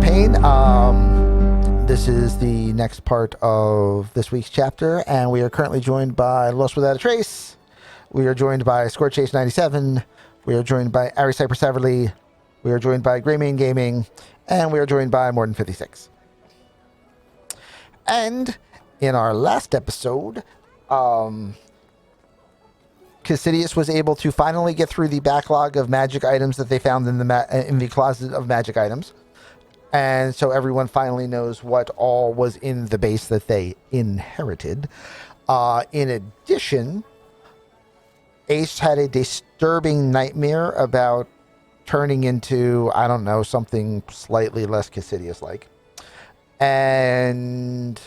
campaign. This is the next part of this week's chapter, and we are currently joined by Lost Without a Trace. We are joined by Score Chase 97. We are joined by Ari Cypress Everly. We are joined by Greymane Gaming, and we are joined by More Than 56. And in our last episode, Cassidius was able to finally get through the backlog of magic items that they found in the closet of magic items. And so everyone finally knows what all was in the base that they inherited. In addition, Ace had a disturbing nightmare about turning into, I don't know, something slightly less Cassidius-like. And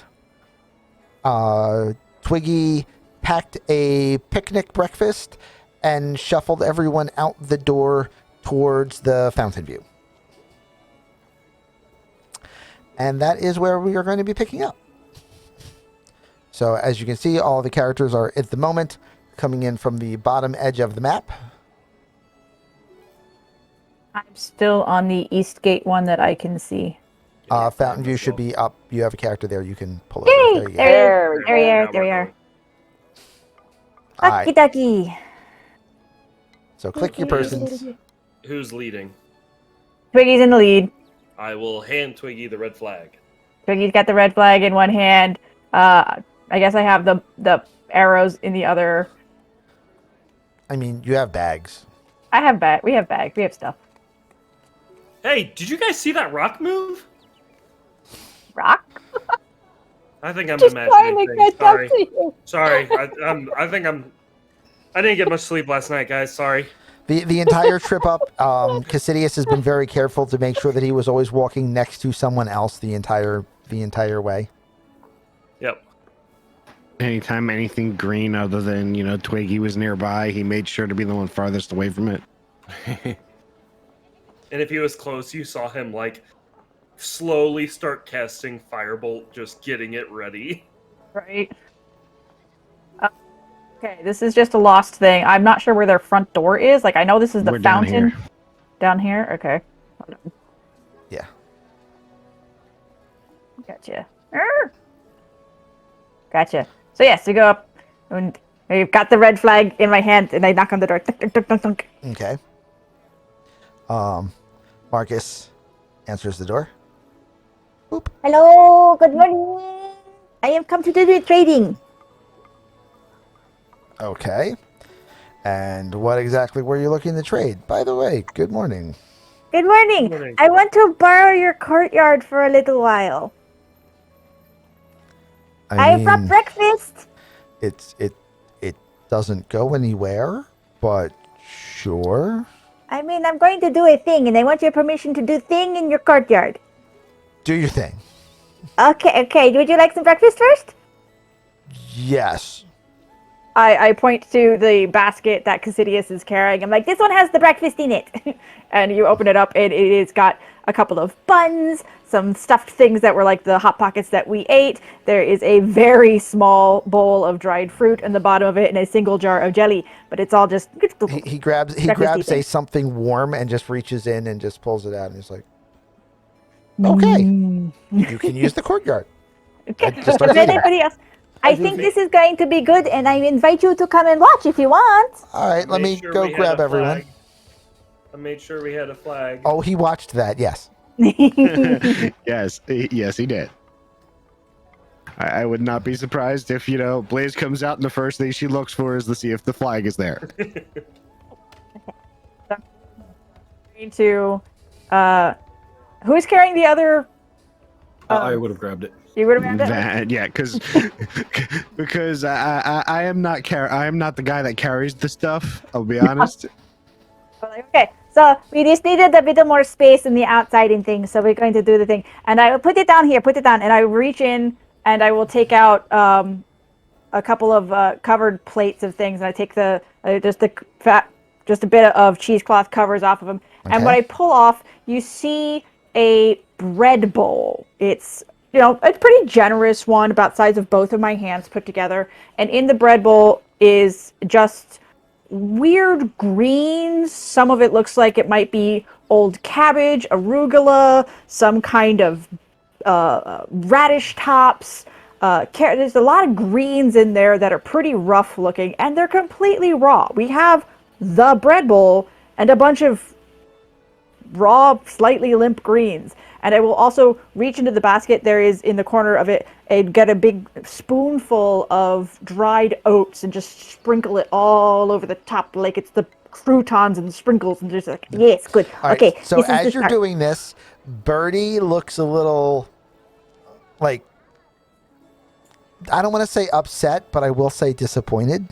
Twiggy packed a picnic breakfast and shuffled everyone out the door towards the fountain view. And that is where we are going to be picking up. So as you can see, all the characters are at the moment coming in from the bottom edge of the map. I'm still on the East Gate one that I can see. Fountain view should be up. You have a character there. You can pull Yay! over. There you are. Alright. Okie dokie. So click your persons. Who's leading? Twiggy's in the lead. I will hand Twiggy the red flag. Twiggy's got the red flag in one hand. I guess I have the arrows in the other. I mean, you have bags. I have bag. We have bags. We have stuff. Hey, did you guys see that rock move? Rock? I think I'm Just trying imagining to things. catch up to you. Sorry. I didn't get much sleep last night, guys. Sorry. The entire trip up, Cassidius has been very careful to make sure that he was always walking next to someone else the entire way. Yep. Anytime anything green other than, Twiggy was nearby, he made sure to be the one farthest away from it. And if he was close, you saw him, slowly start casting Firebolt, just getting it ready. Right. Okay, this is just a lost thing. I'm not sure where their front door is. I know this is the We're down fountain. here. Down here? Okay. Hold on. Yeah. Gotcha. Arr! Gotcha. So yes, we go up, and I've got the red flag in my hand, and I knock on the door. Tunk, tunk, tunk, tunk, tunk. Okay. Marcus answers the door. Boop. Hello, good morning. I have come to do the trading. Okay. And what exactly were you looking to trade? By the way, good morning. Good morning. Good morning. I want to borrow your courtyard for a little while. I mean, brought breakfast. it doesn't go anywhere, but sure. I mean, I'm going to do a thing, and I want your permission to do thing in your courtyard. Do your thing. Okay. Would you like some breakfast first? Yes. I point to the basket that Cassidius is carrying. I'm like, This one has the breakfast in it. and you open it up, and it's got a couple of buns, some stuffed things that were like the Hot Pockets that we ate. There is a very small bowl of dried fruit in the bottom of it, and a single jar of jelly. But it's all just He grabs thing. something warm and just reaches in and just pulls it out, and he's like, okay, you can use the courtyard. Okay. Just start Is eating. anybody else? I think this is going to be good, and I invite you to come and watch if you want. All right, let me Made sure go we had grab a everyone. flag. I made sure we had a flag. Oh, he watched that, yes. Yes, he did. I would not be surprised if, Blaze comes out and the first thing she looks for is to see if the flag is there. Who's carrying the other? I would have grabbed it. You would have grabbed it? Yeah, because I am not the guy that carries the stuff. I'll be honest. Okay, so we just needed a bit of more space in the outside and things, so we're going to do the thing. And I will put it down here, and I reach in, and I will take out a couple of covered plates of things, and I take just a bit of cheesecloth covers off of them. Okay. And when I pull off, you see a bread bowl. It's a pretty generous one, about the size of both of my hands put together. And in the bread bowl is just weird greens. Some of it looks like it might be old cabbage, arugula, some kind of radish tops. There's a lot of greens in there that are pretty rough looking, and they're completely raw. We have the bread bowl and a bunch of raw, slightly limp greens. And I will also reach into the basket. There is in the corner of it, get a big spoonful of dried oats and just sprinkle it all over the top like it's the croutons and the sprinkles. And just like, yes, good. All right, Okay. so this is as the you're start. doing this, Birdie looks a little like, I don't want to say upset, but I will say disappointed.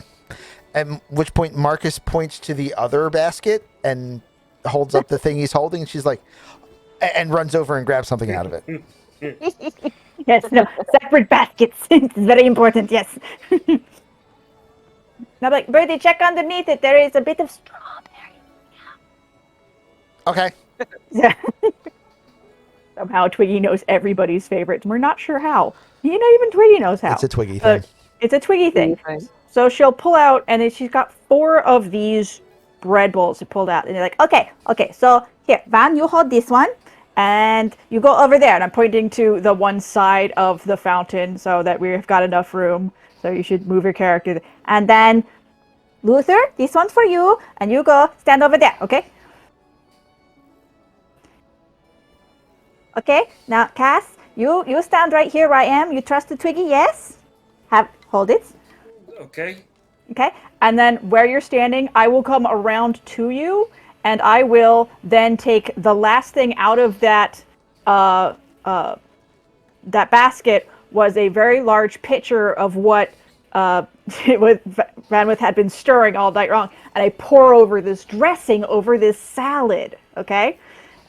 At which point Marcus points to the other basket and holds up the thing he's holding. And she's like, and runs over and grabs something out of it. Yes, no, separate baskets. It's very important, yes. Now, like, Birdie, check underneath it. There is a bit of strawberry. Okay. Yeah. Somehow Twiggy knows everybody's favorites. We're not sure how. Even Twiggy knows how. It's a Twiggy thing. It's a Twiggy thing. So she'll pull out, and then she's got 4 of these bread bowls to pull out. And you're like, okay, so here, Van, you hold this one, and you go over there. And I'm pointing to the one side of the fountain so that we've got enough room. So you should move your character. And then, Luther, this one's for you, and you go stand over there, okay? Okay, now, Cass, you stand right here where I am. You trust the Twiggy, yes? Hold it. Okay. Okay, and then where you're standing, I will come around to you, and I will then take the last thing out of that that basket was a very large pitcher of what Vanwith had been stirring all night long, and I pour over this dressing over this salad. Okay.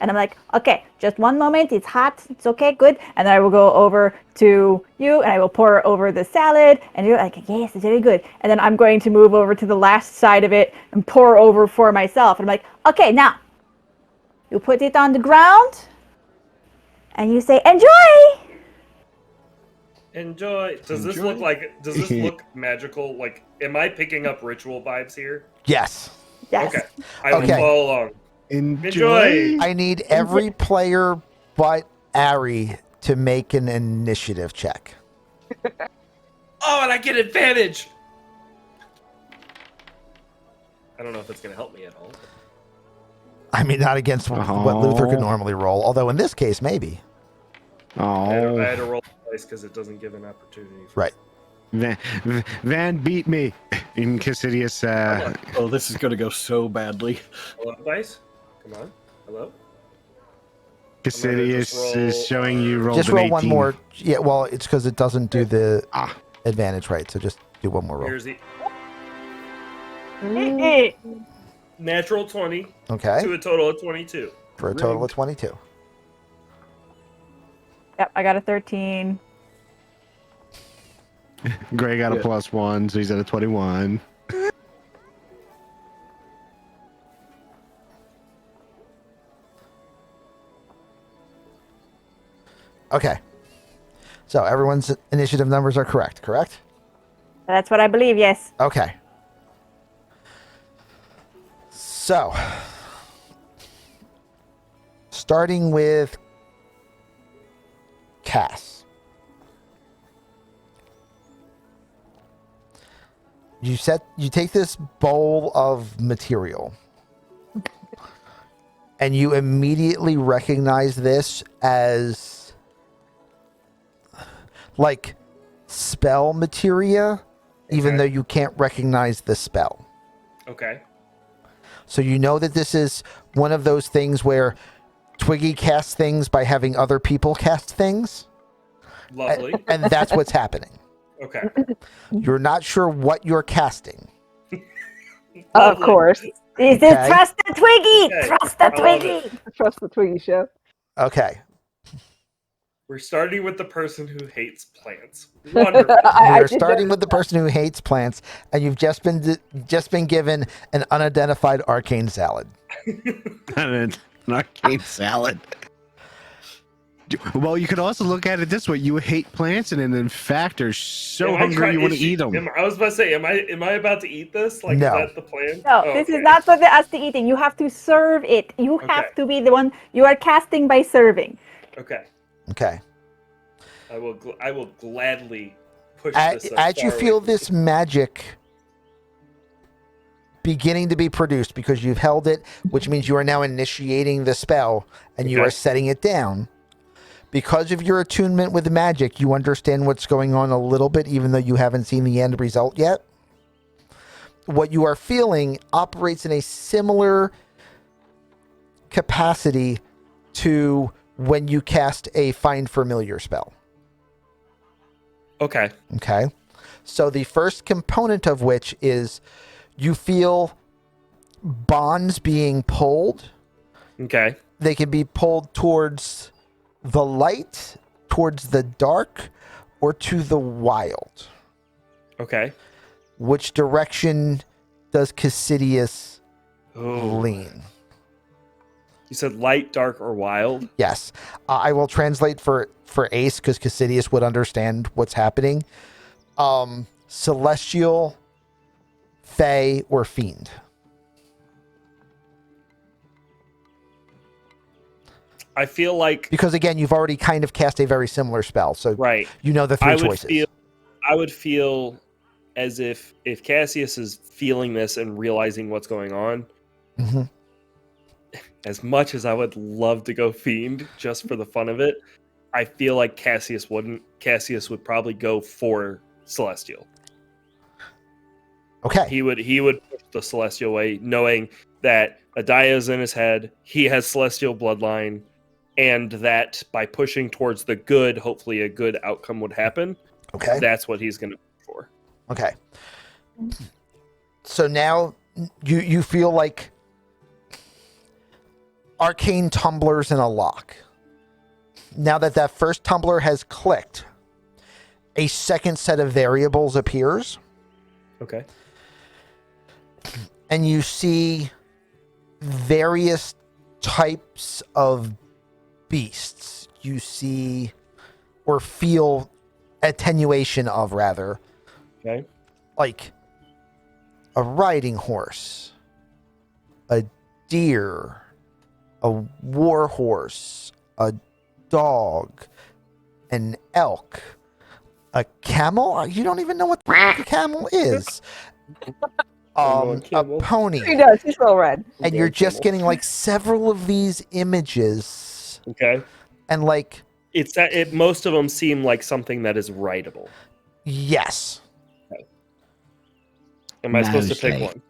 And I'm like, okay, just one moment. It's hot. It's okay, good. And then I will go over to you, and I will pour over the salad. And you're like, yes, it's very good. And then I'm going to move over to the last side of it and pour over for myself. And I'm like, okay, now you put it on the ground, and you say, enjoy. Enjoy. Does this look magical? Like, am I picking up ritual vibes here? Yes. Yes. Okay. I will follow along. Enjoy. I need every player but Ari to make an initiative check. Oh, and I get advantage. I don't know if it's going to help me at all. I mean, not against what Luther could normally roll, although in this case, maybe. I had to roll twice because it doesn't give an opportunity. Right. Van beat me in Cassidius. Oh, this is going to go so badly. Hello, dice. Come on. Hello. Cassidius is showing you roll. Just an roll 18. one more. Yeah, well, it's because it doesn't do the advantage right. So just do one more roll. Here's the natural 20 Okay. to a total of 22. For a total of 22. Yep, I got a 13. Gray got a +1, so he's at a 21. Okay. So everyone's initiative numbers are correct? That's what I believe, yes. Okay. So, starting with Cass. You take this bowl of material and you immediately recognize this as like spell materia, even though you can't recognize the spell. Okay. So you know that this is one of those things where Twiggy casts things by having other people cast things. Lovely. And that's what's happening. Okay. You're not sure what you're casting. Of course. This is Okay. trust the Twiggy! Okay. Trust the I love Twiggy! Trust the Twiggy show. Okay. We're starting with the person who hates plants. Wonderful. We're starting with the person who hates plants, and you've just been given an unidentified arcane salad. An arcane salad. Well, you could also look at it this way: you hate plants, and then in fact are so Am I hungry trying- you want is to she- eat them. I was about to say, am I about to eat this? Like, No. is that the plan? No, Oh, this is okay. not for us to eating. You have to serve it. You have Okay. to be the one. You are casting by serving. Okay. Okay. I will gladly push As, this. as you far feel away from this magic beginning to be produced because you've held it, which means you are now initiating the spell and you Okay. are setting it down. Because of your attunement with magic, you understand what's going on a little bit, even though you haven't seen the end result yet. What you are feeling operates in a similar capacity to when you cast a Find Familiar spell. Okay. Okay. So the first component of which is you feel bonds being pulled. Okay. They can be pulled towards the light, towards the dark, or to the wild. Okay. Which direction does Cassidius Oh. lean? You said light, dark, or wild? Yes. I will translate for Ace because Cassidius would understand what's happening. Celestial, Fey, or Fiend. I feel like Because again, you've already kind of cast a very similar spell, so right. you know the three choices. I would feel as if Cassius is feeling this and realizing what's going on. Mhm. As much as I would love to go fiend just for the fun of it, I feel like Cassius wouldn't. Cassius would probably go for celestial. Okay. He would push the celestial way, knowing that Adia's in his head. He has celestial bloodline, and that by pushing towards the good, hopefully a good outcome would happen. Okay. That's what he's going to push for. Okay. So now you feel like arcane tumblers in a lock. Now that first tumbler has clicked, a second set of variables appears, Okay. and you see various types of beasts. You see or feel attenuation of, rather, Okay. like a riding horse, a deer, a war horse, a dog, an elk, a camel. You don't even know what a camel is. know a A camel. pony. He does. He's well read. And you're just getting like several of these images, Okay. and like, It's that it. Most of them seem like something that is writable. yes, Am I supposed to pick Mostly. one?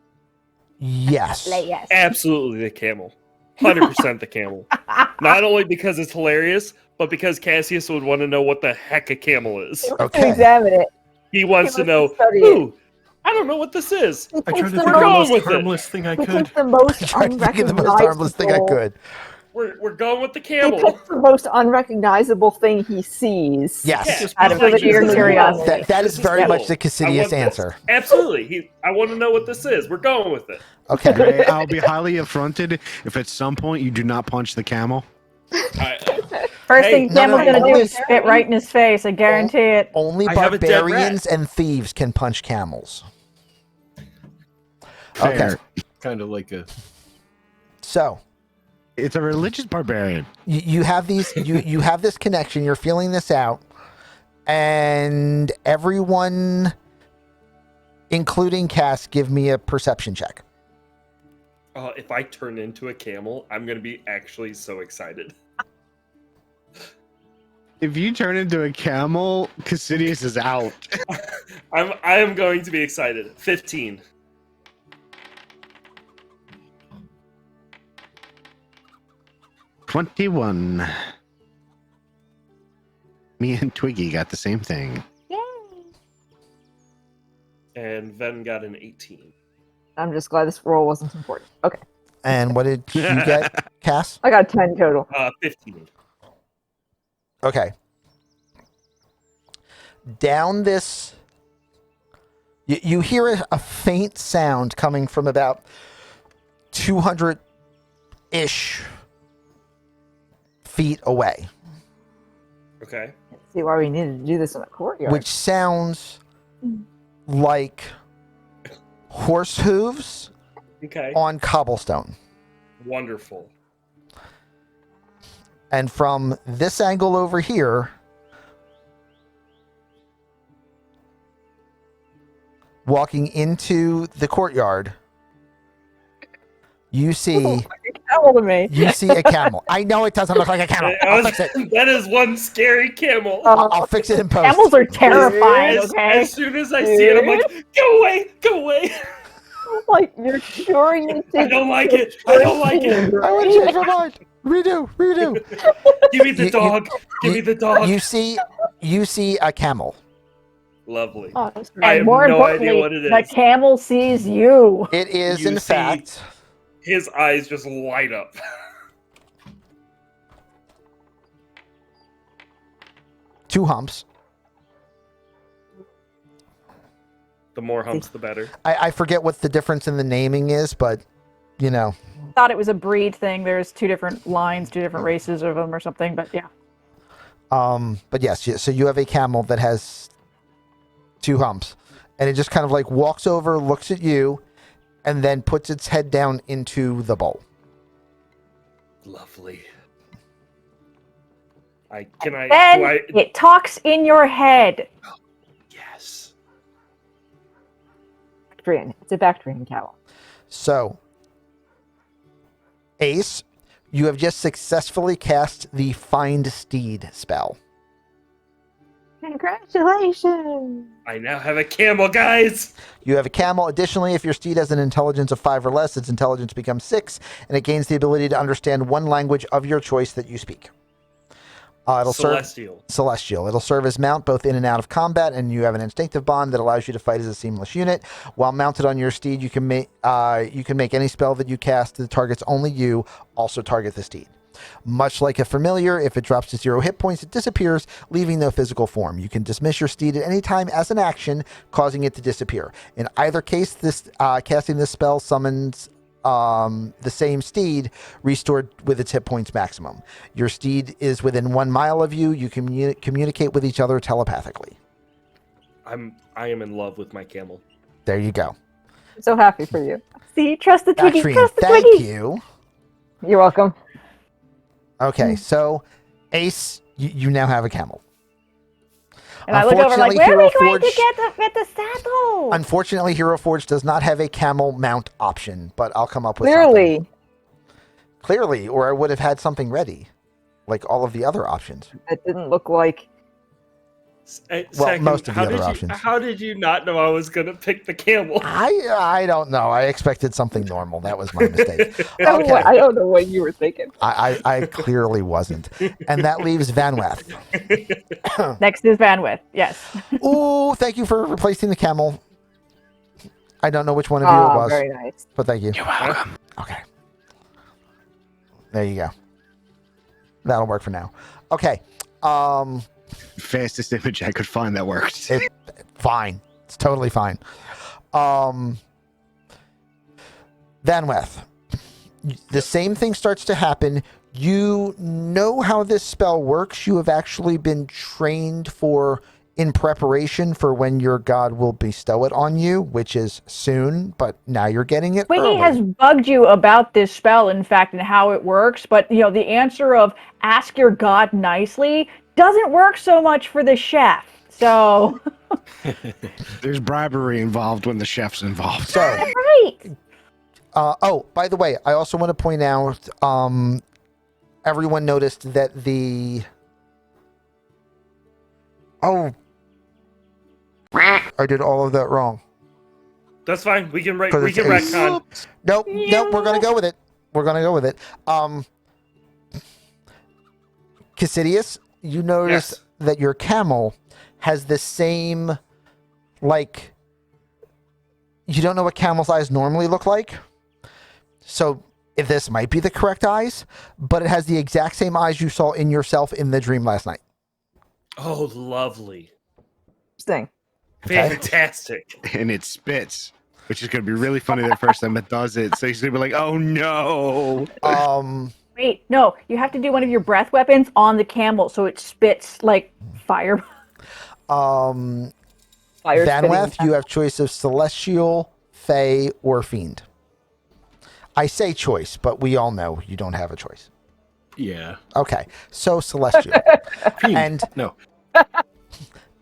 yes, Yes. Absolutely the camel. 100% the camel. Not only because it's hilarious, but because Cassius would want to know what the heck a camel is. Okay. Examine it. He wants to He know, wants to study it. ooh, I don't know what this is. He I tried takes to the think of the going most, most with it. harmless thing I he could. takes the most Trying to think of the most harmless thing I unrecognizable. could. We're going with the He camel. picks the most unrecognizable thing he sees. Yes. Yeah, Out he's of like, sheer this is curiosity. cool. That is This very cool. much the I Cassidius want this. answer. Absolutely. I want to know what this is. We're going with it. Okay. I'll be highly affronted if at some point you do not punch the camel. First Hey, thing no, Camel's no, gonna do no. is spit right in his face. I guarantee it. Only I have a dead barbarians and thieves can punch camels. Okay. Fair. Kind of like a. So It's a religious barbarian. you have these you have this connection. You're feeling this out, and everyone, including Cass, give me a perception check. If I turn into a camel, I'm going to be actually so excited. If you turn into a camel, Cassidius is out. I am going to be excited. 15. 21. Me and Twiggy got the same thing. And Ven got an 18. I'm just glad this roll wasn't important. Okay. And what did you get, Cass? I got 10 total. 15. Okay. Down this, you hear a faint sound coming from about 200-ish feet away. Okay. See why we needed to do this in the courtyard. which sounds like horse hooves Okay. on cobblestone. Wonderful. And from this angle over here, walking into the courtyard, you see Camel to me. a camel. I know it doesn't look like a camel. I'll fix it. That is one scary camel. I'll fix it in post. Camels are terrifying. As, Okay. as soon as I see it, I'm like, go away, go away. Like, you're sure you I don't like it. I don't like it. I want to change my mind. Redo. Give me the You- dog. Give me the dog. You see a camel. Lovely. Oh, that's I And have more no idea importantly, what it the is. camel sees you. It is, You in see- fact, His eyes just light up. 2 humps. The more humps, the better. I forget what the difference in the naming is, but you know. Thought it was a breed thing. There's 2 different lines, 2 different races of them or something. But yeah. But yes, so you have a camel that has 2 humps, and it just kind of like walks over, looks at you, and then puts its head down into the bowl. Lovely. Then Do I? it talks in your head. Yes. Bactrian. It's a Bactrian camel. So, Ace, you have just successfully cast the Find Steed spell. Congratulations! I now have a camel, guys. You have a camel. Additionally, if your steed has an intelligence of 5 or less, its intelligence becomes 6, and it gains the ability to understand one language of your choice that you speak. It'll Celestial. Celestial. It'll serve as mount both in and out of combat, and you have an instinctive bond that allows you to fight as a seamless unit. While mounted on your steed, you can make any spell that you cast that targets only you also target the steed. Much like a familiar, if it drops to 0 hit points, it disappears, leaving no physical form. You can dismiss your steed at any time as an action, causing it to disappear. In either case, this casting this spell summons the same steed restored with its hit points maximum. Your steed is within 1 mile of you. You can communicate with each other telepathically. I am in love with my camel. There you go. I'm so happy for you. See, trust the Twiggy. Bactrian, Trust the thank Twiggy. you. You're welcome. Okay, so Ace, you now have a camel. And I look over like, Unfortunately, where are we Hero going to Forge- get the saddle? Unfortunately, Hero Forge does not have a camel mount option, but I'll come up with something. Clearly. Clearly, or I would have had something ready, like all of the other options. It didn't look like. Most of the other options. How did you not know I was going to pick the camel? I don't know. I expected something normal. That was my mistake. I don't know Okay. I don't know what you were thinking. I clearly wasn't. And that leaves Vanweth. Next is bandwidth. Yes. Ooh, thank you for replacing the camel. I don't know which one of you it Oh, was, very nice. but thank you. You're welcome. Okay. There you go. That'll work for now. Okay. Fastest image I could find that worked. Fine. It's totally fine. Vanweth. The same thing starts to happen. You know how this spell works. You have actually been trained in preparation for when your god will bestow it on you, which is soon, but now you're getting it Twiggy early. has bugged you about this spell, in fact, and how it works. But the answer of ask your god nicely doesn't work so much for the chef. So There's bribery involved when the chef's involved. So, right. by the way, I also want to point out, everyone noticed that I did all of that wrong. That's fine. We can 'Cause it's Ace. retcon. Nope, we're gonna go with it. We're gonna go with it. Cassidius, you notice Yes. that your camel has the same, like, you don't know what camel's eyes normally look like. So if this might be the correct eyes, but it has the exact same eyes you saw in yourself in the dream last night. Oh, lovely. Interesting. Okay. Fantastic. And it spits, which is going to be really funny the first time it does it. So he's going to be like, oh no. Wait, no, you have to do one of your breath weapons on the camel so it spits like fire. Um, Fire spitting. Vanweth, you have choice of celestial, fey, or fiend. I say choice, but we all know you don't have a choice. Yeah. Okay, so celestial. Fiend. And- no.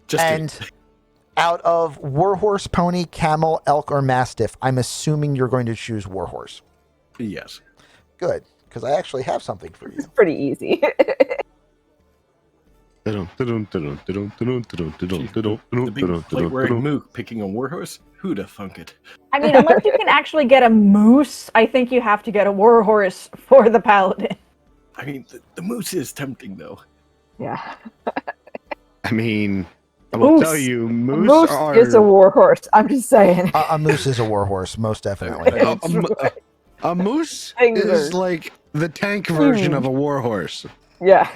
Just and kidding. out of warhorse, pony, camel, elk, or mastiff, I'm assuming you're going to choose warhorse. Yes. Good, because I actually have something for you. It's pretty easy. The big plate-wearing mook picking a warhorse? Who'da thunk it? I mean, unless you can actually get a moose, I think you have to get a warhorse for the paladin. I mean, the moose is tempting, though. Yeah. I mean, I will Moose. tell you, A moose moose are is a warhorse. I'm just saying. A moose is a warhorse, most definitely. a moose Things is are- like the tank version of Huge. a warhorse. Yeah.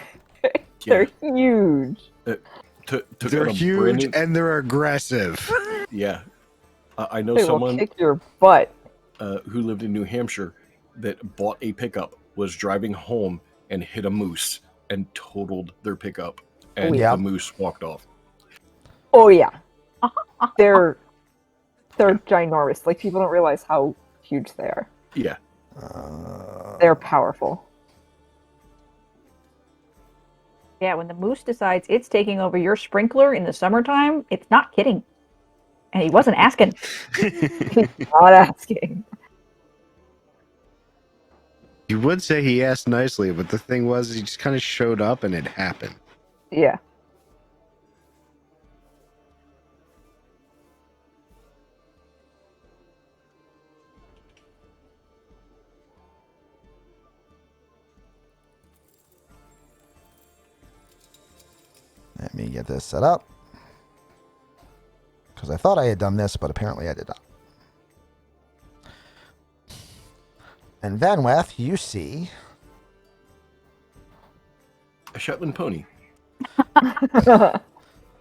Yeah. They're huge. Took They're out a huge Brandon- and they're aggressive. Yeah. I know They will someone kick your butt. who lived in New Hampshire that bought a pickup, was driving home and hit a moose and totaled their pickup, and yeah. the moose walked off. Oh yeah. They're ginormous. Like people don't realize how huge they are. Yeah. They're powerful. Yeah, when the moose decides it's taking over your sprinkler in the summertime, it's not kidding. And he wasn't asking. Not asking. You would say he asked nicely, but the thing was, he just kind of showed up and it happened. Yeah. Let me get this set up. Because I thought I had done this, but apparently I did not. And Vanweth, you see A Shetland pony.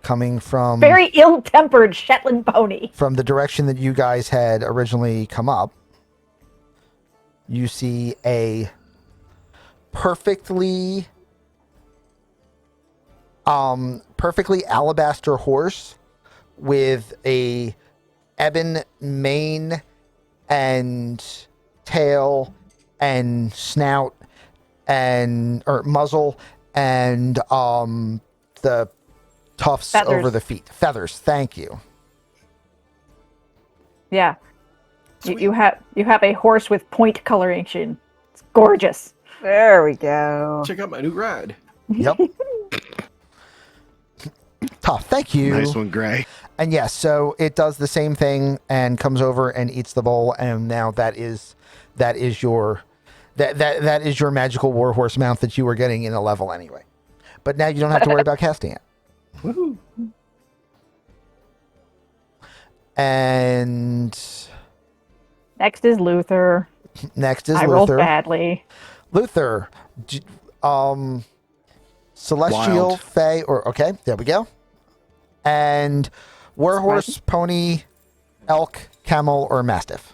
coming from Very ill-tempered Shetland pony. from the direction that you guys had originally come up. You see a perfectly alabaster horse with a ebon mane and tail and snout and or muzzle and the tufts Feathers. over the feet. Feathers, thank you. Yeah. You have a horse with point coloration. It's gorgeous. There we go. Check out my new ride. Yep. Tough, thank you. Nice one, Gray. And yes, so it does the same thing and comes over and eats the bowl, and now that is your magical warhorse mount that you were getting in a level anyway. But now you don't have to worry about casting it. Woohoo. And Next is Luther. next is I rolled Luther. badly. Luther, celestial, Wild. fey, or okay, there we go. And warhorse, pony, elk, camel, or mastiff.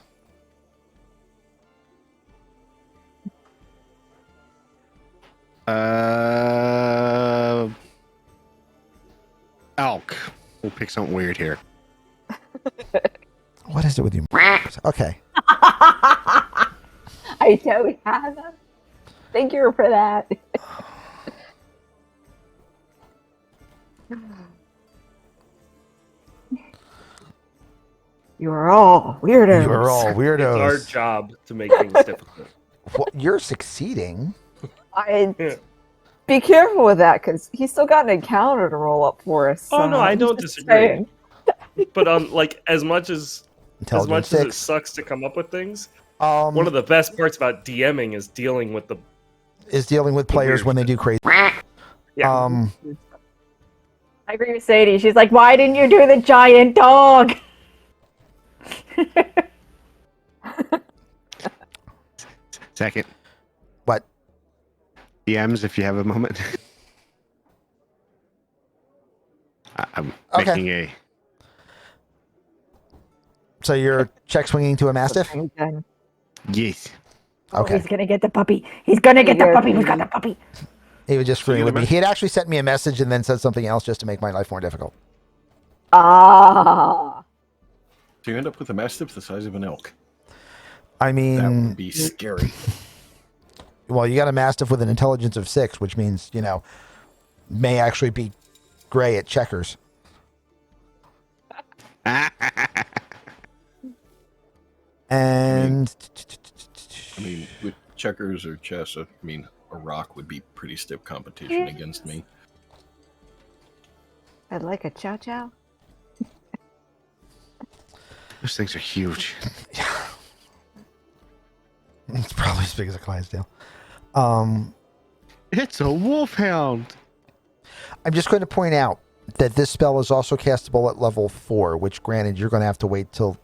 Elk. We'll pick something weird here. What is it with you? Okay. I don't have them. Thank you for that. You are all weirdos. You're all It's our weirdos. job to make things difficult. You're succeeding. Be careful with that, because he's still got an encounter to roll up for us. Oh, no, so I I'm don't just disagree. saying. But like as much as Intelligence it 6. sucks to come up with things, One one of the best parts about DMing is dealing with the is dealing with players weird when they do crazy. yeah. I agree with Sadie. She's like, why didn't you do the giant dog? Second. What? DMs, if you have a moment. I'm Okay. making a. So you're check swinging to a mastiff? Okay. Yes. Oh, Okay. he's gonna get the puppy. He's gonna get the Yeah, puppy. Who's got please. the puppy? He was just screwing you with get me. a He had actually sent me a message and then said something else just to make my life more difficult. Ah. So you end up with a mastiff the size of an elk. I That mean, would be scary. well, you got a mastiff with an intelligence of 6, which means, may actually be gray at checkers. And I mean, with checkers or chess, I mean, a rock would be pretty stiff competition against me. I'd like a chow chow. Those things are huge. it's probably as big as a Clydesdale. It's a wolfhound. I'm just going to point out that this spell is also castable at level 4, which granted you're going to have to wait till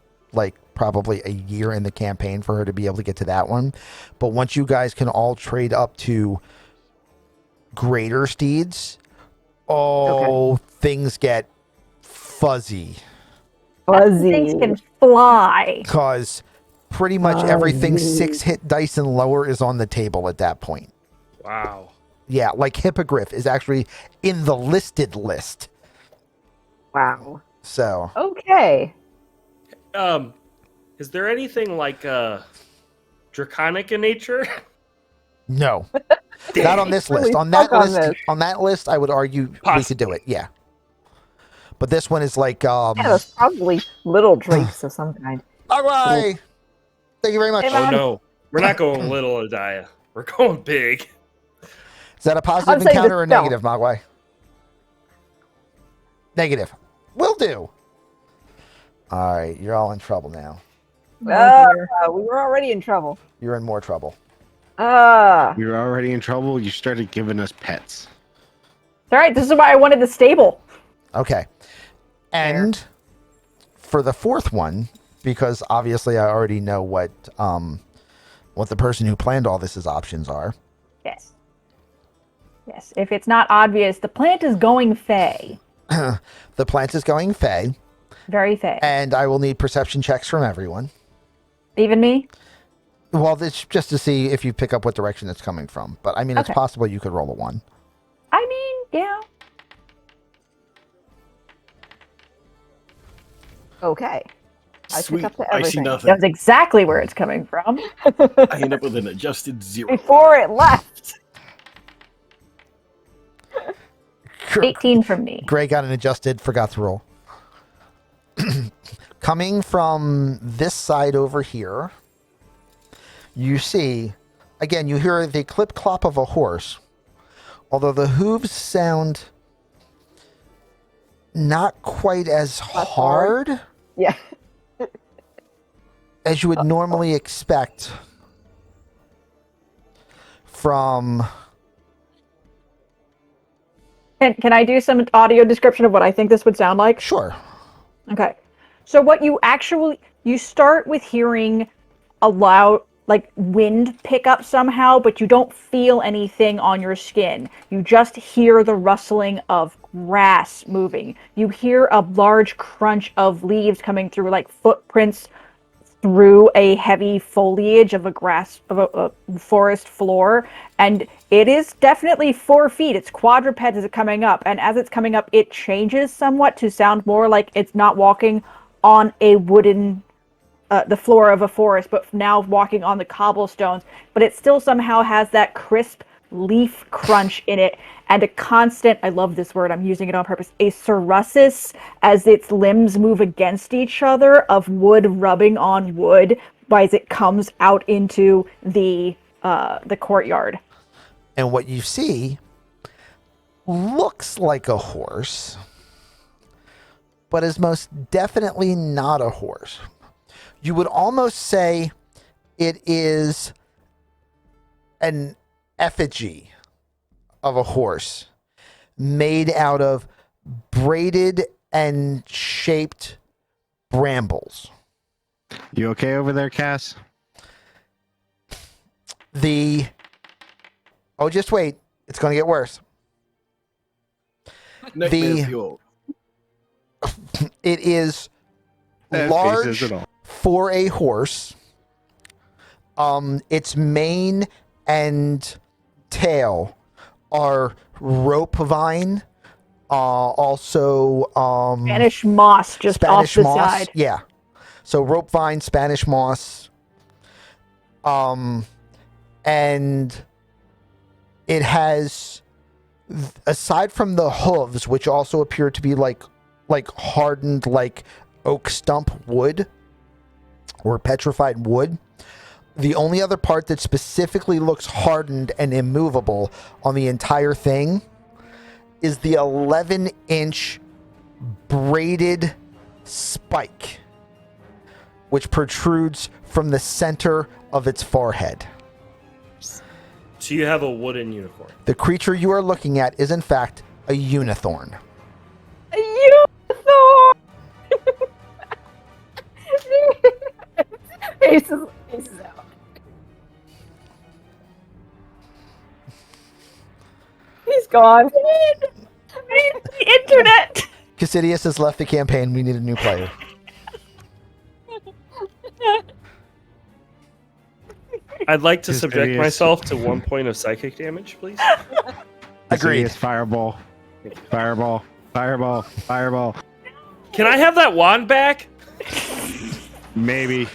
probably a year in the campaign for her to be able to get to that one. But once you guys can all trade up to greater steeds, things get fuzzy. Fuzzy. Things can fly. Because pretty much everything 6-hit dice and lower is on the table at that point. Wow. Yeah, like Hippogriff is actually in the listed list. Wow. So Okay. Is there anything like draconic in nature? no. Not on this list. Really On that stuck on list, this. on that list, I would argue we could do it. Yeah. But this one is like Yeah, that's probably little drapes of some kind. all right. Thank you very much. Oh no, we're not going little, Adaya. We're going big. Is that a I'm positive saying encounter the or spell. negative, Mogwai? Negative. Will do. All right, you're all in trouble now. We were already in trouble. You're in more trouble. We were already in trouble. You started giving us pets. All right, this is why I wanted the stable. Okay. And for the fourth one, because obviously I already know what the person who planned all this' options are. Yes. Yes. If it's not obvious, the plant is going fey. The plant is going fey, Very fey. and I will need perception checks from everyone. Even me? Well, it's just to see if you pick up what direction it's coming from. But I mean, it's Okay. possible you could roll a 1. I mean, yeah. Okay. I pick Sweet. up to I see everything. nothing. That's exactly where it's coming from. I end up with an adjusted 0. Before it left. 18 from me. Gray got an adjusted, forgot to roll. Coming from this side over here, you see, again, you hear the clip-clop of a horse, although the hooves sound not quite as hard Yeah. as you would normally expect from... Can I do some audio description of what I think this would sound like? Sure. Okay. So what you start with hearing a loud, like, wind pick up somehow, but you don't feel anything on your skin. You just hear the rustling of grass moving. You hear a large crunch of leaves coming through, like footprints through a heavy foliage of a forest floor, and it is definitely 4 feet. It's quadruped as it's coming up, and as it's coming up, it changes somewhat to sound more like it's not walking on a wooden the floor of a forest, but now walking on the cobblestones. But it still somehow has that crisp leaf crunch in it, and a constant, I love this word, I'm using it on purpose, a surussus as its limbs move against each other of wood rubbing on wood as it comes out into the courtyard. And what you see looks like a horse, but is most definitely not a horse. You would almost say it is an effigy of a horse made out of braided and shaped brambles. You okay over there, Cass? Oh, just wait. It's going to get worse. Nightmare It is That face large says it all. for a horse, Its mane and tail are rope vine. Also, Spanish moss just off the side. Yeah. So rope vine, Spanish moss. And it has, aside from the hooves, which also appear to be like hardened, like oak stump wood or petrified wood, the only other part that specifically looks hardened and immovable on the entire thing is the 11-inch braided spike, which protrudes from the center of its forehead. So you have a wooden unicorn. The creature you are looking at is, in fact, a unicorn. A unicorn! faces out. He's gone. The internet! Cassidius has left the campaign. We need a new player. I'd like to Just subject idiots. myself to 1 point of psychic damage, please. Agreed. It's fireball. Fireball. Fireball. Fireball. Can I have that wand back? Maybe.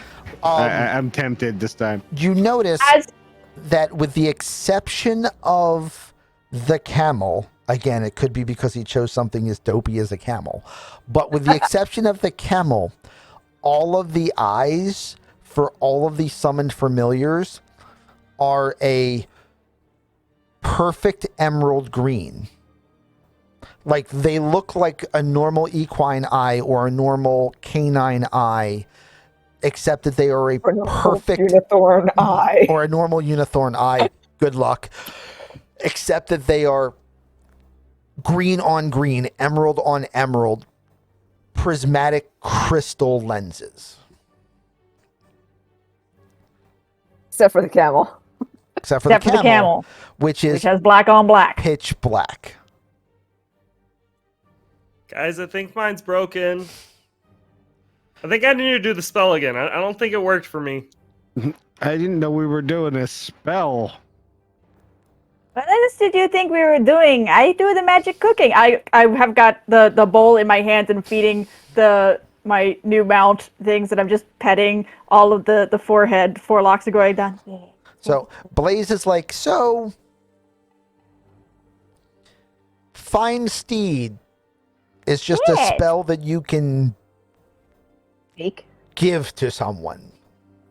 I'm tempted this time. You notice As that with the exception of the camel, again, it could be because he chose something as dopey as a camel, but with the exception of the camel, all of the eyes for all of the summoned familiars are a perfect emerald green. Like, they look like a normal equine eye or a normal canine eye, except that they are a perfect unicorn eye. or a normal unicorn eye. Good luck. Except that they are green on green, emerald on emerald, prismatic crystal lenses. Except for the camel. Except for except for the camel, which is which has black on black. pitch black. Guys, I think mine's broken. I think I need to do the spell again. I don't think it worked for me. I didn't know we were doing a spell. What else did you think we were doing? I do the magic cooking. I have got the bowl in my hands and feeding my new mount things that I'm just petting all of the forehead. 4 locks are going down. So Blaze is like, so Find Steed is just a Yes. spell that you can Fake. give to someone.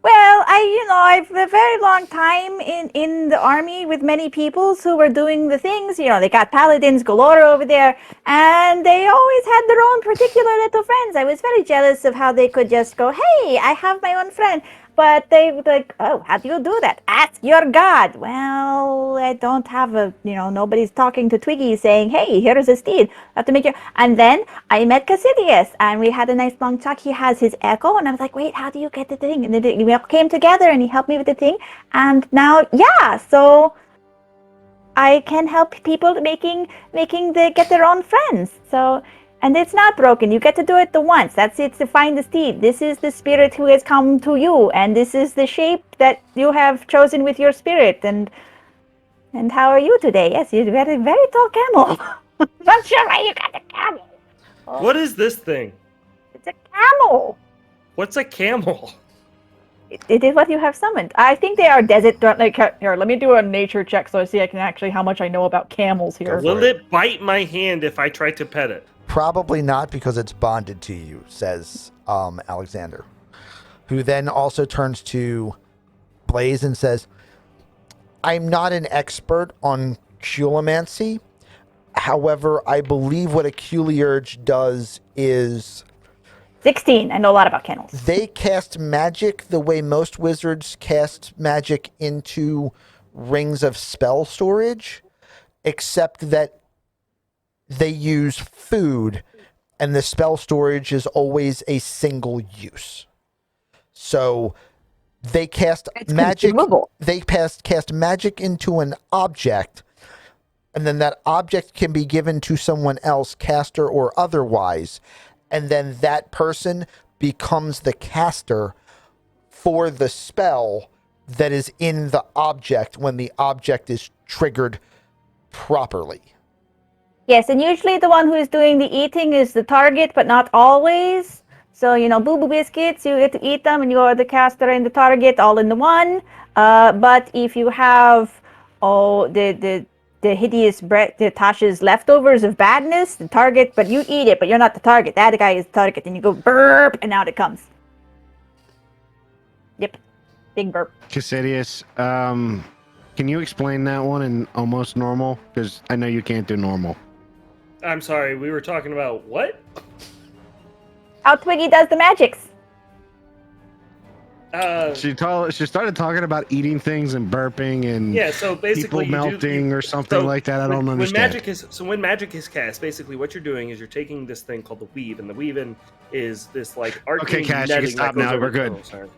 Well, I've a very long time in the army with many peoples who were doing the things. They got paladins galore over there, and they always had their own particular little friends. I was very jealous of how they could just go, hey, I have my own friend. But they would like, oh, how do you do that? Ask your god. Well, I don't have nobody's talking to Twiggy saying, hey, here's a steed. I have to make you. And then I met Cassidius, and we had a nice long talk. He has his echo, and I was like, wait, how do you get the thing? And then we all came together, and he helped me with the thing. And now, yeah, so I can help people get their own friends. So. And it's not broken. You get to do it the once. That's it, to find the steed. This is the spirit who has come to you, and this is the shape that you have chosen with your spirit. And how are you today? Yes, you're a very, very tall camel. Not sure why you got a camel. What is this thing? It's a camel. What's a camel? It is what you have summoned. I think they are desert. Here, let me do a nature check so I see how much I know about camels here. Will it bite my hand if I try to pet it? Probably not, because it's bonded to you, says Alexander, who then also turns to Blaze and says, I'm not an expert on culomancy. However, I believe what a culiurge does is 16. I know a lot about camels. they cast magic the way most wizards cast magic into rings of spell storage, except that they use food, and the spell storage is always a single use. So they cast It's magic. consumable. They cast magic into an object, and then that object can be given to someone else, caster or otherwise, and then that person becomes the caster for the spell that is in the object when the object is triggered properly. Yes, and usually the one who is doing the eating is the target, but not always. So, Boo Boo Biscuits, you get to eat them, and you are the caster and the target all in the one. But if you have, the hideous the Tasha's leftovers of badness, the target, but you eat it, but you're not the target. That guy is the target, and you go burp, and out it comes. Yep, big burp. Cassidius, can you explain that one in almost normal? Because I know you can't do normal. I'm sorry, we were talking about what? How Twiggy does the magics. She started talking about eating things and burping and Yeah, so basically people melting or something like that. I don't understand. When magic is cast, basically what you're doing is you're taking this thing called the weave, and the weave-in is this like arcane Okay, Cash, you can netting stop that goes now. over We're good. tunnels, sorry.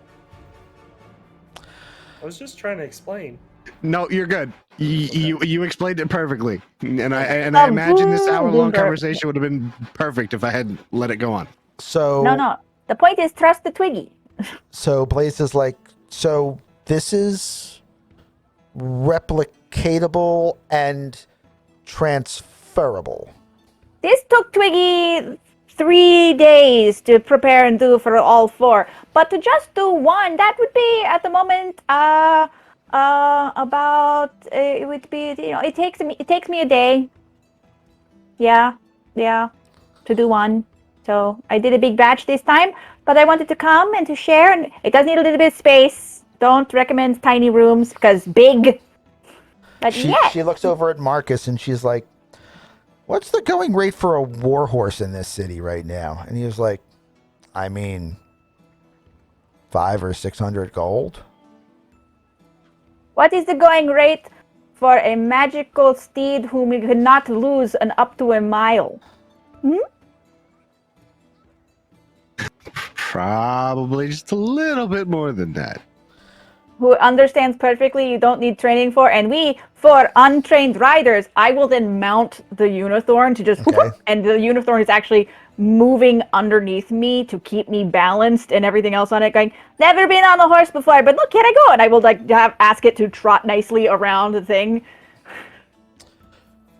I was just trying to explain. No, you're good. You explained it perfectly, and I imagine this hour-long conversation would have been perfect if I had let it go on. So No. The point is trust the Twiggy. So Blaze is like, so this is replicatable and transferable. This took Twiggy 3 days to prepare and do for all 4. But to just do one, that would be at the moment about it would be it takes me a day. Yeah, to do one. So I did a big batch this time, but I wanted to come and to share, and it does need a little bit of space. Don't recommend tiny rooms because big. But She looks over at Marcus and she's like, "What's the going rate for a warhorse in this city right now?" And he was like, "I mean, 500 or 600 gold." What is the going rate for a magical steed whom we could not lose up to a mile? Probably just a little bit more than that. Who understands perfectly you don't need training for, and for untrained riders, I will then mount the unicorn to just Okay. and the unicorn is actually moving underneath me to keep me balanced and everything else on it, going, never been on a horse before, but look, here I go. And I will ask it to trot nicely around the thing.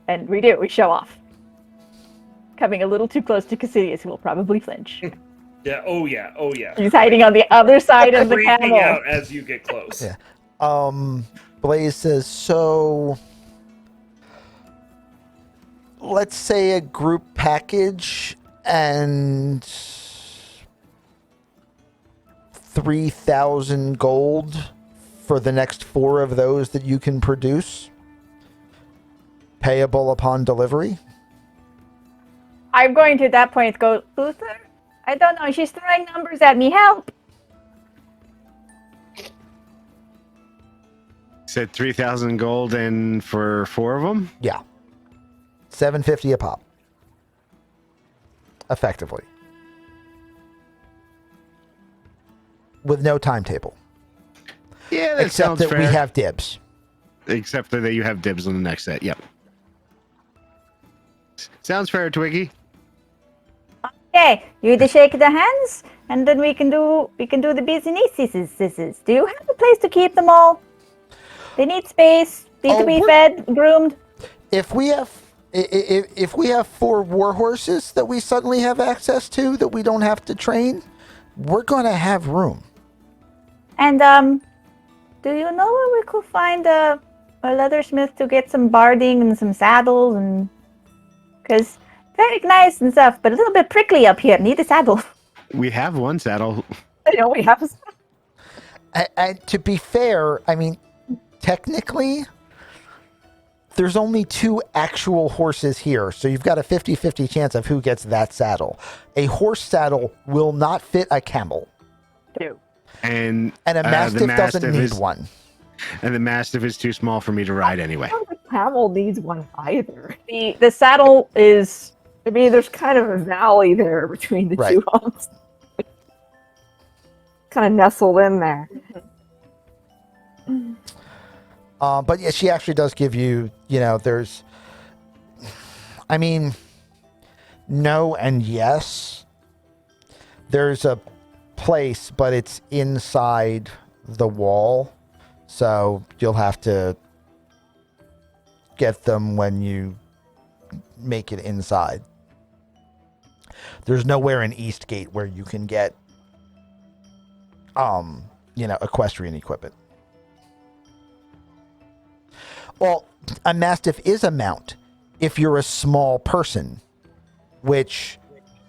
And we show off. Coming a little too close to Cassidius, who will probably flinch. Yeah. Oh yeah. He's hiding on the other side of the Freaking camel. out as you get close. Yeah. Blaze says, so let's say a group package and 3,000 gold for the next 4 of those that you can produce, payable upon delivery. I'm going to at that point go, Luther? I don't know. She's throwing numbers at me. Help! Said 3,000 gold and for 4 of them? Yeah. 750 a pop. Effectively. With no timetable. Yeah, that Except sounds that fair. we have dibs. Except that you have dibs on the next set. Yep. Sounds fair, Twiggy. Okay, you to shake the hands, and then we can do the business. Do you have a place to keep them all? They need space. Need to be fed, groomed. If we have 4 war horses that we suddenly have access to that we don't have to train, we're going to have room. And do you know where we could find a leathersmith to get some barding and some saddles and because very nice and stuff, but a little bit prickly up here. Need a saddle. We have one saddle. I know we have. And to be fair, I mean, technically, there's only 2 actual horses here, so you've got a 50-50 chance of who gets that saddle. A horse saddle will not fit a camel. And a mastiff doesn't need one. And the mastiff is too small for me to ride anyway. The camel needs one either. The saddle is. I mean, there's kind of a valley there between the two homes. Kind of nestled in there. But yeah, she actually does give you, there's, I mean, no and yes. There's a place, but it's inside the wall. So you'll have to get them when you make it inside. There's nowhere in Eastgate where you can get, equestrian equipment. Well, a Mastiff is a mount if you're a small person, which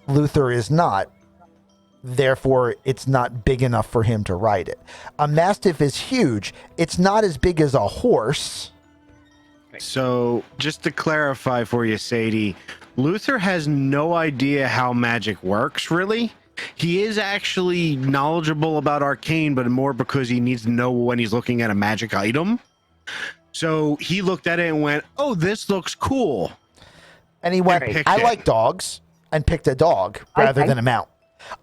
Luther is not. Therefore, it's not big enough for him to ride it. A Mastiff is huge. It's not as big as a horse. So, just to clarify for you, Sadie, Luther has no idea how magic works, really. He is actually knowledgeable about arcane, but more because he needs to know when he's looking at a magic item. So he looked at it and went, "Oh, this looks cool." And he went, "I like dogs," and picked a dog rather than a mount.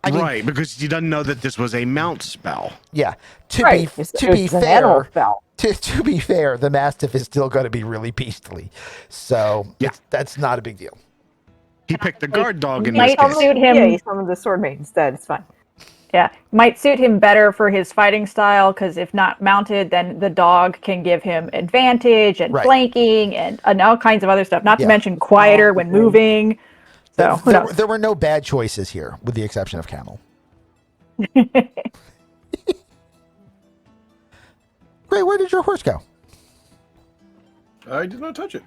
I mean, right, because he doesn't know that this was a mount spell. Yeah. To Right. be It's to be an animal fair, spell. to be fair, the Mastiff is still going to be really beastly. So that's not a big deal. He picked the guard dog in Might this case. suit him. Yeah, he summoned the sword mate instead. It's fine. Yeah, might suit him better for his fighting style, because if not mounted, then the dog can give him advantage and Right. flanking and all kinds of other stuff. Not Yeah. to mention quieter when moving. So who knows? There were no bad choices here, with the exception of Camel. Great, where did your horse go? I did not touch it.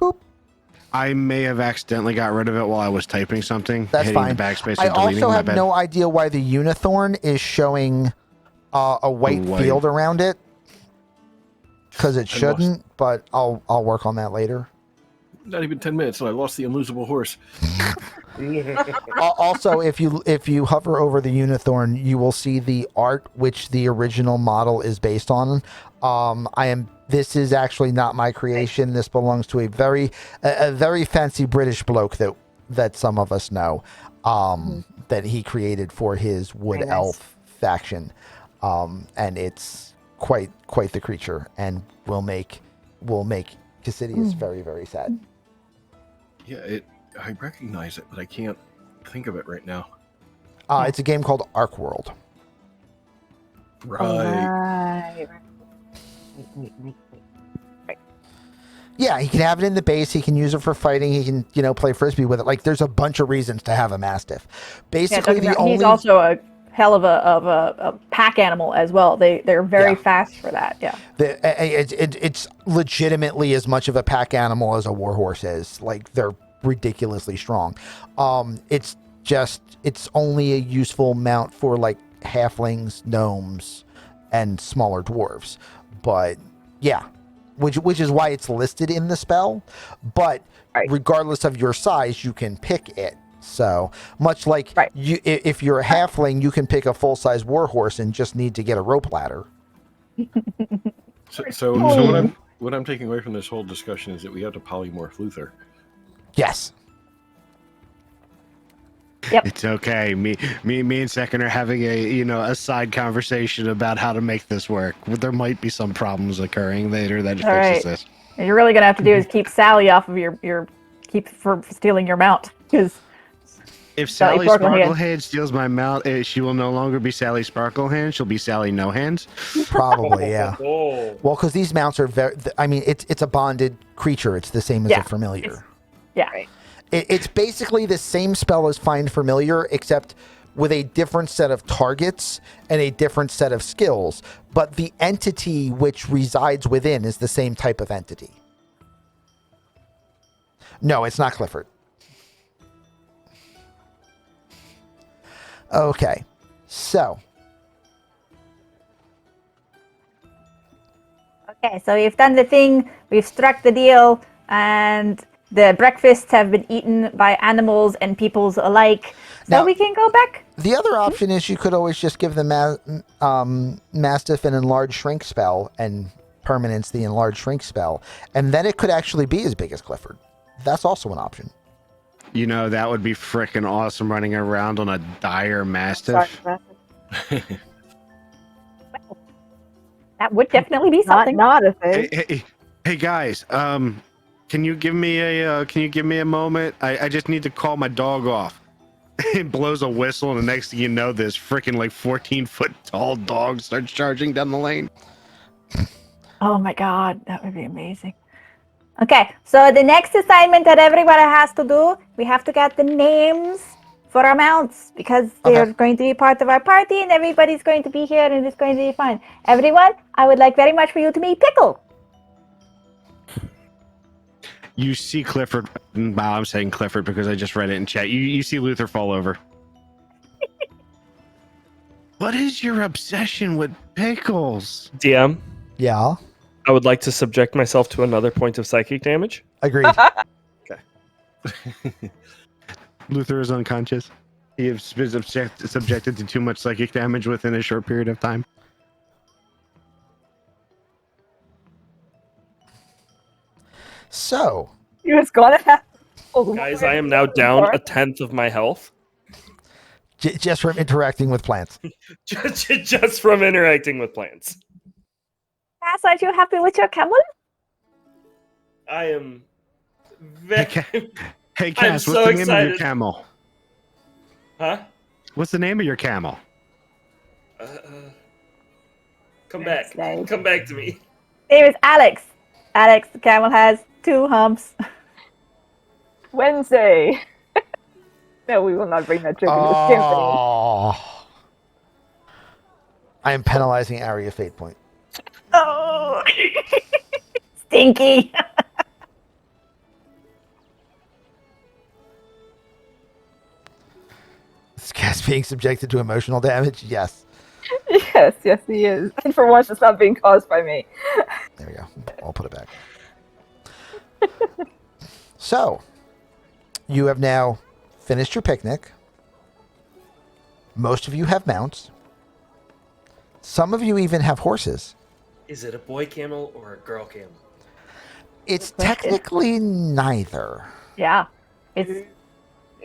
Boop. I may have accidentally got rid of it while I was typing something. That's hitting fine. the backspace I and deleting. also My have bad. no idea why the Unithorn is showing a white field around it. Because it shouldn't, but I'll work on that later. Not even 10 minutes, and I lost the unlosable horse. Also, if you hover over the Unithorn, you will see the art which the original model is based on. This is actually not my creation. This belongs to a very fancy British bloke that some of us know, that he created for his wood Very nice. elf faction, and it's quite the creature, and will make Cassidius very, very sad. Yeah, I recognize it, but I can't think of it right now. It's a game called Ark World. Right. Right. Yeah, he can have it in the base. He can use it for fighting. He can, play frisbee with it. Like, there's a bunch of reasons to have a Mastiff. Basically, He's also a hell of a pack animal as well. They're very fast for that. Yeah. It's legitimately as much of a pack animal as a warhorse is. Like, they're ridiculously strong. It's only a useful mount for like halflings, gnomes, and smaller dwarves. But yeah, which is why it's listed in the spell. But regardless of your size, you can pick it. So much like if you're a halfling, you can pick a full-size warhorse and just need to get a rope ladder. So what I'm taking away from this whole discussion is that we have to polymorph Luther. Yes. Yep. It's okay. Me and Second are having a side conversation about how to make this work. There might be some problems occurring later that fixes this. And you're really gonna have to do is keep Sally off of your keep for stealing your mount, because If Sally Sparklehead. Sparklehead steals my mount, she will no longer be Sally Sparklehands. She'll be Sally No Hands. Probably, yeah. Oh. Well, because these mounts are very. I mean, it's a bonded creature. It's the same as a familiar. yeah. It's basically the same spell as Find Familiar, except with a different set of targets and a different set of skills. But the entity which resides within is the same type of entity. No, it's not Clifford. Okay, so. Okay, so we've done the thing, we've struck the deal, and the breakfasts have been eaten by animals and peoples alike. So Now- we can go back. The other option is you could always just give the Mastiff an enlarged shrink spell and permanence the enlarged shrink spell, and then it could actually be as big as Clifford. That's also an option. That would be freaking awesome running around on a dire Mastiff. That would definitely be something. Not a thing. Hey guys, can you give me a moment? I just need to call my dog off. It blows a whistle, and the next thing you know, this freaking like 14-foot tall dog starts charging down the lane. Oh my god, that would be amazing. Okay, so the next assignment that everybody has to do, we have to get the names for our mounts because they're going to be part of our party and everybody's going to be here and it's going to be fun. Everyone, I would like very much for you to meet Pickle. You see Clifford. Wow, I'm saying Clifford because I just read it in chat. You see Luther fall over. What is your obsession with pickles? DM, Yeah, I would like to subject myself to another point of psychic damage. agreed. Luther is unconscious. He is subjected to too much psychic damage within a short period of time. So, He was gonna have. Guys, I am now down a tenth of my health just from interacting with plants. just from interacting with plants. Cass, aren't you happy with your camel? I am Hey, very. hey Cass, so what's the name of excited. your camel? Huh? What's the name of your camel? Come back. Snake. Come back to me. Name is Alex. Alex, the camel has 2 humps. Wednesday. No, we will not bring that joke into this campaign. Oh, I am penalizing Area Fate Point. Oh, stinky. Is Cass being subjected to emotional damage? Yes. Yes, yes, he is. And for once, it's not being caused by me. There we go. I'll put it back. So, you have now finished your picnic. Most of you have mounts. Some of you even have horses. Is it a boy camel or a girl camel? It's technically neither. Yeah, it's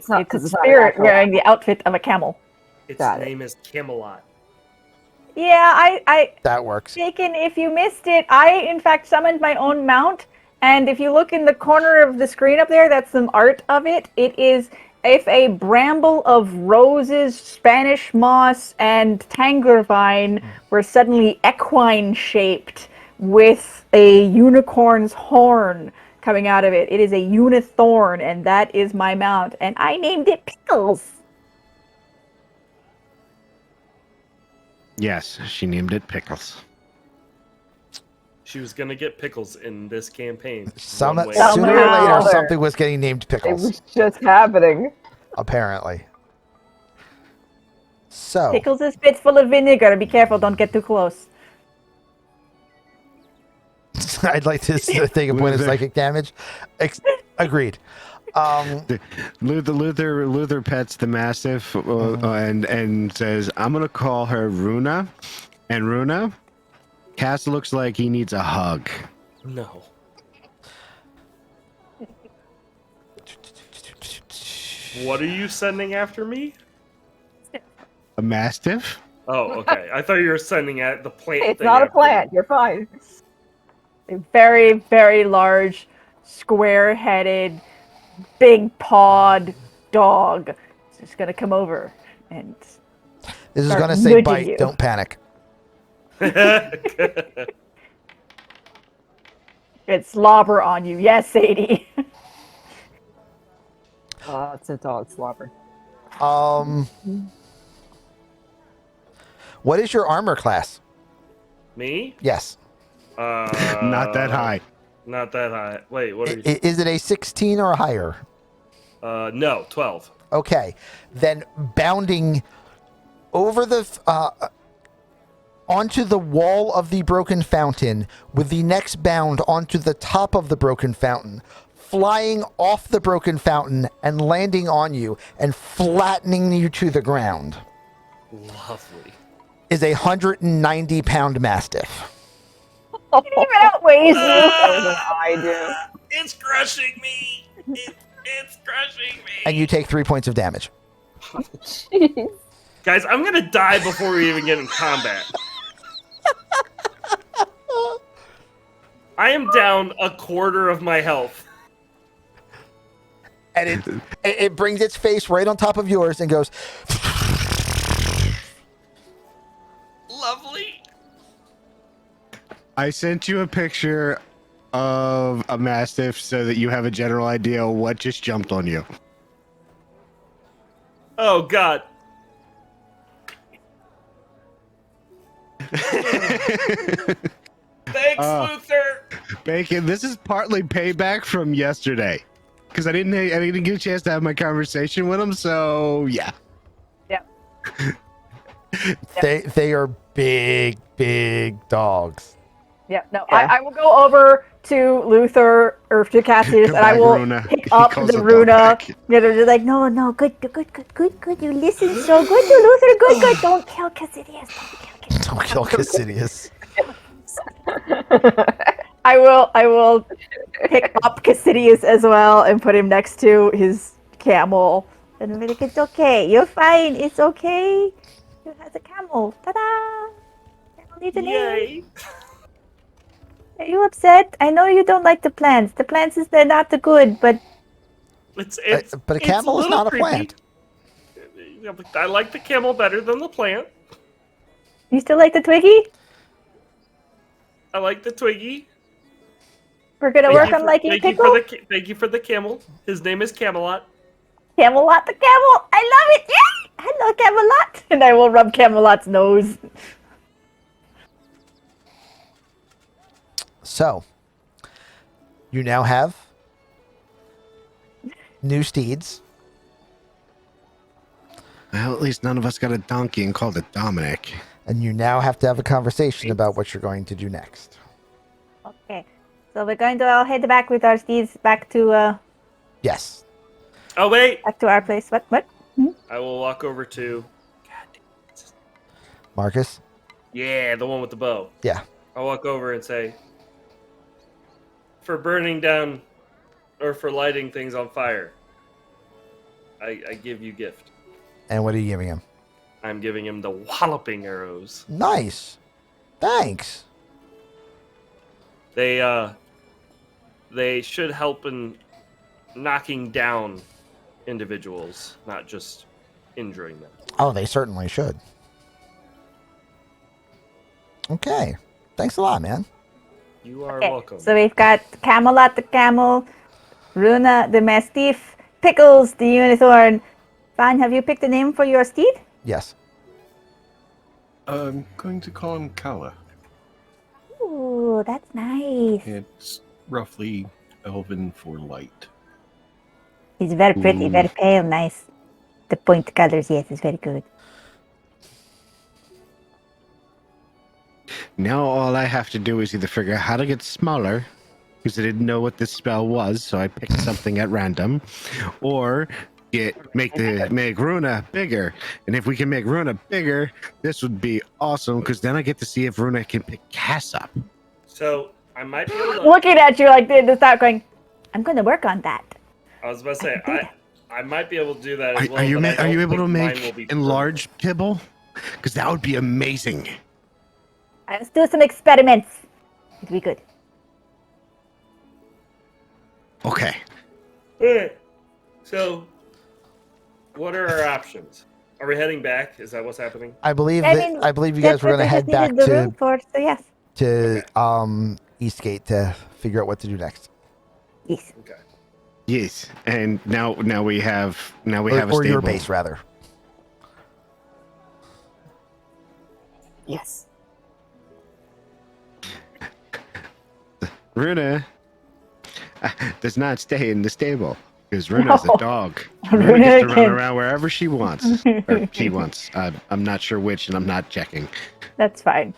not it's because a it's not spirit natural. wearing the outfit of a camel. Its Got it. name is Camelot. Yeah, I That works. Bacon, if you missed it, I in fact summoned my own mount, and if you look in the corner of the screen up there, that's some art of it. It is if a bramble of roses, Spanish moss, and tangler vine were suddenly equine shaped with a unicorn's horn coming out of it. It is a unithorn, and that is my mount, and I named it Pickles. Yes, she named it Pickles. She was gonna get pickles in this campaign. Sooner One or way. Somehow. later, something was getting named It Pickles, was just happening. apparently. So, Pickles is spit full of vinegar. Be careful, don't get too close. I'd like to take a point of psychic damage. Agreed. Luther pets the Mastiff and says, I'm going to call her Runa. And Runa, Cass looks like he needs a hug. No. What are you sending after me? A Mastiff? Oh, okay. I thought you were sending at the plant. It's thing not a after plant. me. You're fine. A very, very large, square-headed, big-pawed dog is just gonna come over and This is start going to say nudging bite, you. don't panic. It's slobber on you. Yes, Sadie. It's a dog slobber. What is your armor class? Me? Yes. Not that high. Not that high. Wait, what are you? Is it a 16 or higher? No, 12. Okay. Then bounding over the onto the wall of the broken fountain with the next bound onto the top of the broken fountain, flying off the broken fountain and landing on you and flattening you to the ground Lovely. is a 190-pound mastiff. It even outweighs you. Better than I do. It's crushing me. It's crushing me. And you take 3 points of damage. Jeez. Guys, I'm gonna die before we even get in combat. I am down a quarter of my health. and it brings its face right on top of yours and goes. Lovely. I sent you a picture of a mastiff so that you have a general idea of what just jumped on you. Oh God. Thanks, Luther. Bacon, this is partly payback from yesterday because I didn't get a chance to have my conversation with him. So yeah. Yep. They are big dogs. Yeah, no, Yeah. I will go over to Luther or to Cassius, Come and I back, will Runa. pick He up calls the the dog Runa. back. Yeah, they're just like, no, good. You listen so good to Luther. Good. Don't kill Cassidius. Don't kill Cassidius. I will pick up Cassidius as well and put him next to his camel. And be like, it's okay. You're fine. It's okay. He has a camel. Ta-da! Camel needs a name. Yay. Are you upset? I know you don't like the plants. The plants they're not the good, but It's But a camel is little not a creepy. plant. Yeah, but I like the camel better than the plant. you still like the Twiggy? I like the Twiggy. We're gonna Thank work you on for- liking thank you Pickle. thank you for the camel. His name is Camelot. Camelot the camel. I love it. Yay! Hello, Camelot. And I will rub Camelot's nose. So, you now have new steeds. Well, at least none of us got a donkey and called it Dominic. And you now have to have a conversation about what you're going to do next. Okay, so we're going to all head back with our steeds back to Yes. Oh wait, our place. What? I will walk over to. Marcus? Yeah, the one with the bow. Yeah. I'll walk over and say, for burning down or for lighting things on fire, I give you gift. And what are you giving him? I'm giving him the walloping arrows. Nice. Thanks. They should help in knocking down individuals, not just injuring them. Oh, they certainly should. Okay. Thanks a lot, man. You are Okay, welcome. so we've got Camelot the camel, Runa the mastiff, Pickles the unicorn. Van, have you picked a name for your steed? Yes. I'm going to call him Kala. Ooh, that's nice. It's roughly elven for light. He's very pretty, Ooh. very pale, nice. The point colors, yes, is very good. Now all I have to do is either figure out how to get smaller, because I didn't know what this spell was, so I picked something at random, or make Runa bigger. And if we can make Runa bigger, this would be awesome, because then I get to see if Runa can pick Cass up. So I might be able to. Looking at you like they just start going, I'm going to work on that. I was about to say I might be able to do that as well. Are you but I able don't to think mine will make be enlarged kibble? Because that would be amazing. Let's do some experiments. It'll be good. Okay. Alright. So, what are our options? Are we heading back? Is that what's happening? I believe I that mean, I believe you guys That's were what going to we head just back needed the room to for, so yes. Eastgate to figure out what to do next. Yes. Okay. Yes. And now we have a Or stable. your base rather. Yes. Runa does not stay in the stable because Runa's No. a dog. Runa Runa gets to run can- around wherever she wants. Or she wants. I'm not sure which, and I'm not checking. That's fine.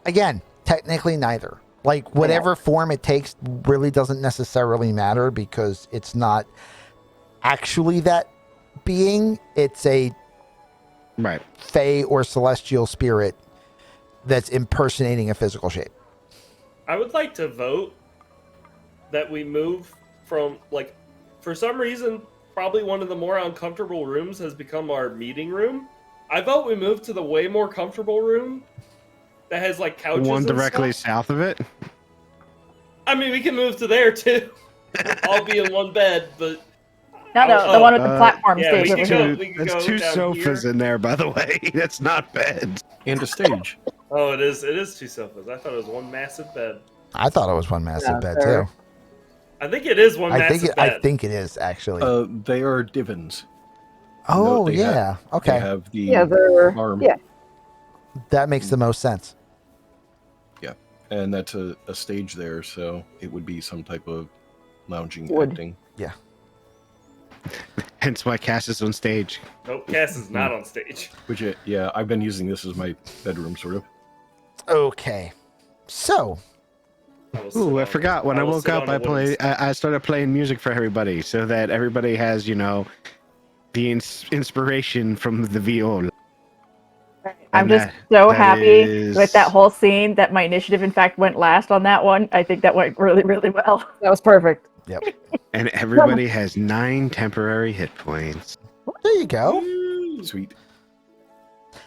Again, technically neither. Like whatever form it takes really doesn't necessarily matter because it's not actually that being. It's a Right. fey or celestial spirit that's impersonating a physical shape. I would like to vote that we move from, like, for some reason, probably one of the more uncomfortable rooms has become our meeting room. I vote we move to the way more comfortable room that has, like, couches One and directly stuff. south of it. I mean, we can move to there, too. I'll be in one bed, but No, the one with the platform yeah, stage we over can here. go. We can There's go 2 down sofas here. in there, by the way. That's not bad. And a stage. Oh, it is. It is 2 sofas. I thought it was one massive bed. I thought it was one massive Yeah, bed they're- too. I think it is one massive I bed. think it is actually. They are divans. oh they yeah. They Okay. have the Yeah, they're arm. yeah. That makes the most sense. Yeah. And that's a stage there, so it would be some type of lounging Wood. acting. Hence why Cass is on stage. Nope, Cass is not on stage. Which, yeah, I've been using this as my bedroom, sort of. Okay. So Ooh, I forgot. When I woke up, I started playing music for everybody, so that everybody has, the inspiration from the viola. I'm And just that- so that happy with that is- whole scene that my initiative, in fact, went last on that one. I think that went really, really well. That was perfect. yep. And everybody has 9 temporary hit points. There you go. Sweet.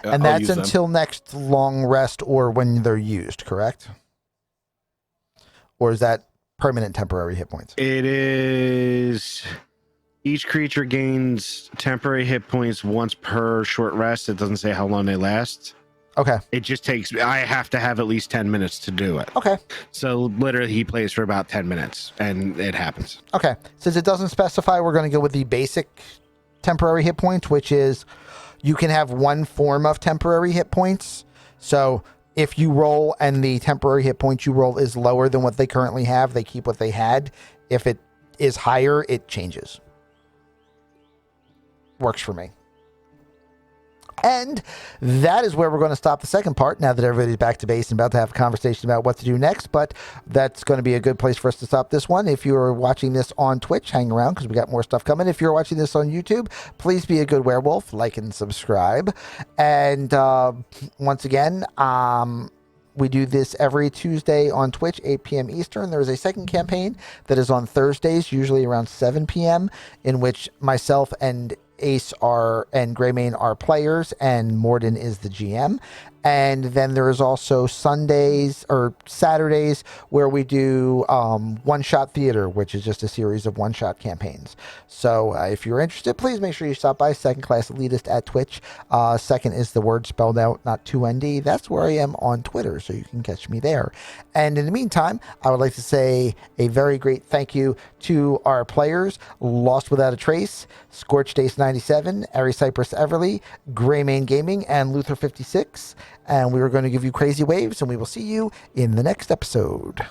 And I'll that's use them. until next long rest or when they're used, correct? Or is that permanent temporary hit points? It is. Each creature gains temporary hit points once per short rest. It doesn't say how long they last. Okay. It just takes. I have to have at least 10 minutes to do it. Okay. So literally, he plays for about 10 minutes, and it happens. Okay. Since it doesn't specify, we're going to go with the basic temporary hit points, which is you can have one form of temporary hit points. So if you roll and the temporary hit points you roll is lower than what they currently have, they keep what they had. If it is higher, it changes. Works for me. And that is where we're going to stop the second part now that everybody's back to base and about to have a conversation about what to do next. But that's going to be a good place for us to stop this one. If you're watching this on Twitch, hang around because we got more stuff coming. If you're watching this on YouTube, please be a good werewolf, like and subscribe. And once again, we do this every Tuesday on Twitch, 8 p.m. Eastern. There is a second campaign that is on Thursdays, usually around 7 p.m., in which myself and Ace and Greymane are players, and Morden is the GM. And then there is also Sundays or Saturdays where we do one-shot theater, which is just a series of one-shot campaigns. So if you're interested, please make sure you stop by Second Class Elitist at Twitch. Second is the word spelled out, not 2ND. That's where I am on Twitter, so you can catch me there. And in the meantime, I would like to say a very great thank you to our players, Lost Without a Trace, Scorched Ace 97, Ari Cypress Everly, Greymane Gaming, and Luther 56. And we are going to give you crazy waves, and we will see you in the next episode.